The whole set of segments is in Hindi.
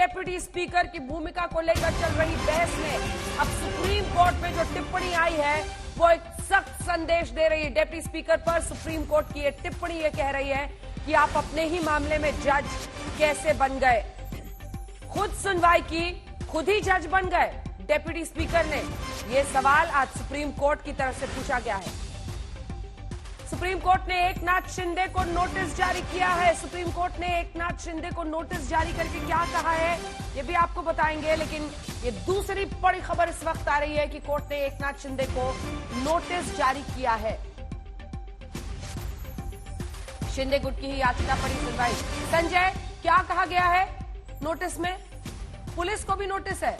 डेप्यूटी स्पीकर की भूमिका को लेकर चल रही बहस में अब सुप्रीम कोर्ट में जो टिप्पणी आई है वो एक सख्त संदेश दे रही है। डेप्यूटी स्पीकर पर सुप्रीम कोर्ट की ये टिप्पणी ये कह रही है कि आप अपने ही मामले में जज कैसे बन गए। खुद सुनवाई की, खुद ही जज बन गए डेप्यूटी स्पीकर ने। ये सवाल आज सुप्रीम कोर्ट की तरफ से पूछा गया है। सुप्रीम कोर्ट ने एकनाथ शिंदे को नोटिस जारी किया है। सुप्रीम कोर्ट ने एकनाथ शिंदे को नोटिस जारी करके क्या कहा है ये भी आपको बताएंगे, लेकिन ये दूसरी बड़ी खबर इस वक्त आ रही है कि कोर्ट ने एकनाथ शिंदे को नोटिस जारी किया है। शिंदे गुट की ही याचिका पर सुनवाई। संजय, क्या कहा गया है नोटिस में? पुलिस को भी नोटिस है।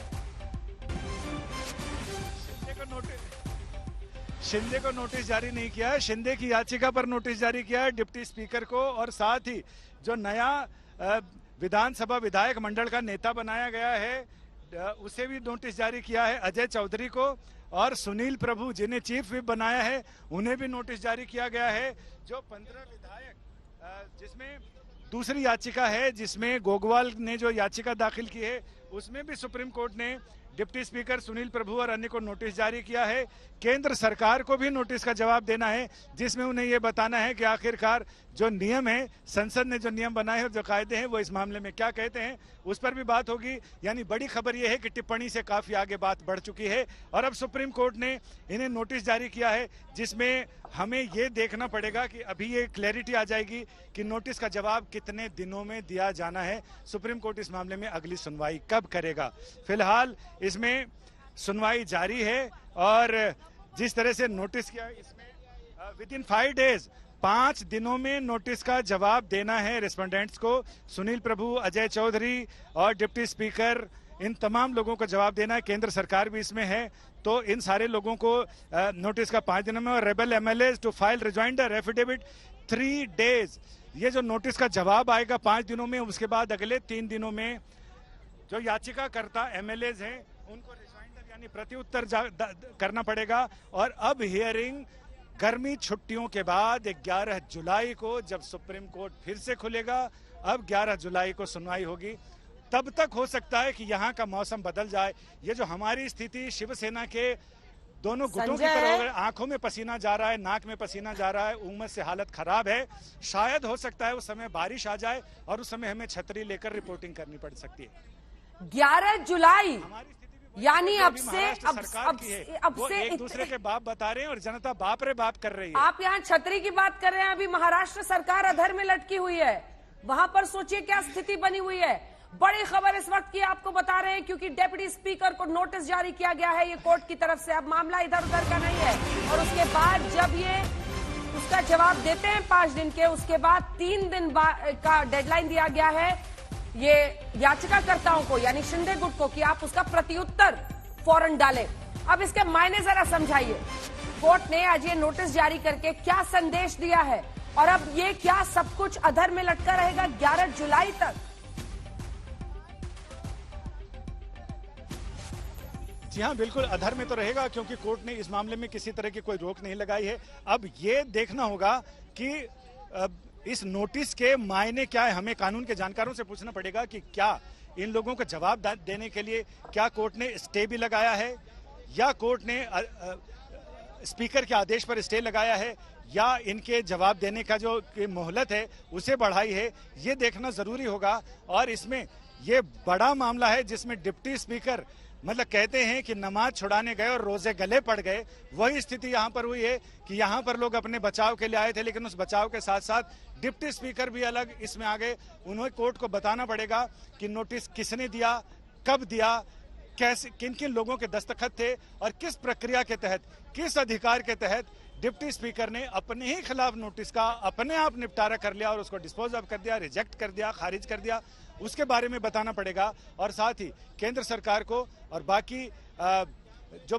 शिंदे को नोटिस जारी नहीं किया है, शिंदे की याचिका पर नोटिस जारी किया है डिप्टी स्पीकर को, और साथ ही जो नया विधानसभा विधायक मंडल का नेता बनाया गया है उसे भी नोटिस जारी किया है, अजय चौधरी को, और सुनील प्रभु जिन्हें चीफ व्हिप बनाया है उन्हें भी नोटिस जारी किया गया है। जो 15 विधायक जिसमें दूसरी याचिका है जिसमें गोगवाल ने जो याचिका दाखिल की है उसमें भी सुप्रीम कोर्ट ने डिप्टी स्पीकर सुनील प्रभु और अन्य को नोटिस जारी किया है। केंद्र सरकार को भी नोटिस का जवाब देना है जिसमें उन्हें यह बताना है कि आखिरकार जो नियम है, संसद ने जो नियम बनाए हैं, जो कायदे हैं, वो इस मामले में क्या कहते हैं, उस पर भी बात होगी। यानी बड़ी खबर यह है कि टिप्पणी से काफी आगे बात बढ़ चुकी है और अब सुप्रीम कोर्ट ने इन्हें नोटिस जारी किया है जिसमें हमें ये देखना पड़ेगा कि अभी ये क्लैरिटी आ जाएगी कि नोटिस का जवाब कितने दिनों में दिया जाना है। सुप्रीम कोर्ट इस मामले में अगली सुनवाई कब करेगा? फिलहाल इसमें सुनवाई जारी है और जिस तरह से नोटिस किया इसमें विद इन 5 डेज 5 दिनों में नोटिस का जवाब देना है रेस्पोंडेंट्स को। सुनील प्रभु, अजय चौधरी और डिप्टी स्पीकर, इन तमाम लोगों को जवाब देना है। केंद्र सरकार भी इसमें है, तो इन सारे लोगों को नोटिस का 5 दिनों में, और rebel MLAs to file rejoinder affidavit 3 days. ये जो नोटिस का जवाब आएगा 5 दिनों में, उसके बाद अगले 3 दिनों में जो याचिकाकर्ता एमएलएज हैं उनको रिजॉइंडर यानी प्रत्युत्तर करना पड़ेगा। और अब हियरिंग गर्मी छुट्टियों के बाद 11 जुलाई को जब सुप्रीम कोर्ट फिर से खुलेगा, अब 11 जुलाई को सुनवाई होगी। तब तक हो सकता है कि यहाँ का मौसम बदल जाए। ये जो हमारी स्थिति शिवसेना के दोनों गुटों की तरह, आंखों में पसीना जा रहा है, नाक में पसीना जा रहा है, उमस से हालत खराब है, शायद हो सकता है उस समय बारिश आ जाए और उस समय हमें छतरी लेकर रिपोर्टिंग करनी पड़ सकती है। 11 जुलाई यानी अब से एक दूसरे के बाप बता रहे हैं और जनता बाप रे बाप कर रही है। आप यहाँ छतरी की बात कर रहे हैं, अभी महाराष्ट्र सरकार अधर में लटकी हुई है, वहां पर सोचिए क्या स्थिति बनी हुई है। बड़ी खबर इस वक्त की आपको बता रहे हैं क्योंकि डेप्यूटी स्पीकर को नोटिस जारी किया गया है ये कोर्ट की तरफ से। अब मामला इधर उधर का नहीं है और उसके बाद जब ये उसका जवाब देते हैं 5 दिन के, उसके बाद 3 दिन का डेडलाइन दिया गया है ये याचिकाकर्ताओं को यानी शिंदे गुट को कि आप उसका प्रत्युत्तर फौरन डालें। अब इसके मायने जरा समझाइए। कोर्ट ने आज ये नोटिस जारी करके क्या संदेश दिया है और अब ये क्या सब कुछ अधर में लटका रहेगा 11 जुलाई तक? जी हाँ, बिल्कुल अधर में तो रहेगा क्योंकि कोर्ट ने इस मामले में किसी तरह की कोई रोक नहीं लगाई है। अब ये देखना होगा कि इस नोटिस के मायने क्या है। हमें कानून के जानकारों से पूछना पड़ेगा कि क्या इन लोगों को जवाब देने के लिए क्या कोर्ट ने स्टे भी लगाया है या कोर्ट ने स्पीकर के आदेश पर स्टे लगाया है या इनके जवाब देने का जो मोहलत है उसे बढ़ाई है, ये देखना जरूरी होगा। और इसमें ये बड़ा मामला है जिसमें डिप्टी स्पीकर मतलब कहते हैं कि नमाज छुड़ाने गए और रोजे गले पड़ गए। वही स्थिति यहाँ पर हुई है कि यहाँ पर लोग अपने बचाव के लिए आए थे, लेकिन उस बचाव के साथ साथ डिप्टी स्पीकर भी अलग इसमें आ गए। उन्हें कोर्ट को बताना पड़ेगा कि नोटिस किसने दिया, कब दिया, कैसे, किन किन लोगों के दस्तखत थे और किस प्रक्रिया के तहत, किस अधिकार के तहत डिप्टी स्पीकर ने अपने ही खिलाफ नोटिस का अपने आप निपटारा कर लिया और उसको डिस्पोज ऑफ कर दिया, रिजेक्ट कर दिया, खारिज कर दिया, उसके बारे में बताना पड़ेगा। और साथ ही केंद्र सरकार को और बाकी जो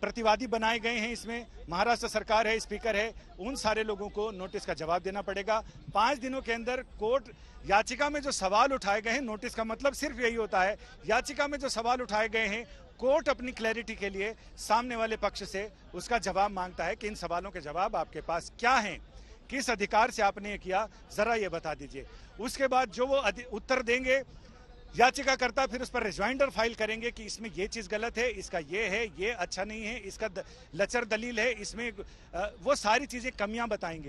प्रतिवादी बनाए गए हैं, इसमें महाराष्ट्र सरकार है, स्पीकर है, उन सारे लोगों को नोटिस का जवाब देना पड़ेगा। 5 दिनों के अंदर कोर्ट याचिका में जो सवाल उठाए गए हैं, नोटिस का मतलब सिर्फ यही होता है, याचिका में जो सवाल उठाए गए हैं कोर्ट अपनी क्लैरिटी के लिए सामने वाले पक्ष से उसका जवाब मांगता है कि इन सवालों के जवाब आपके पास क्या हैं, किस अधिकार से आपने ये किया, जरा ये बता दीजिए। उसके बाद जो वो उत्तर देंगे याचिकाकर्ता फिर उस पर रिजॉइंडर फाइल करेंगे कि इसमें ये चीज गलत है, इसका ये है, ये अच्छा नहीं है, इसका लचर दलील है, इसमें वो सारी चीजें कमियां बताएंगे।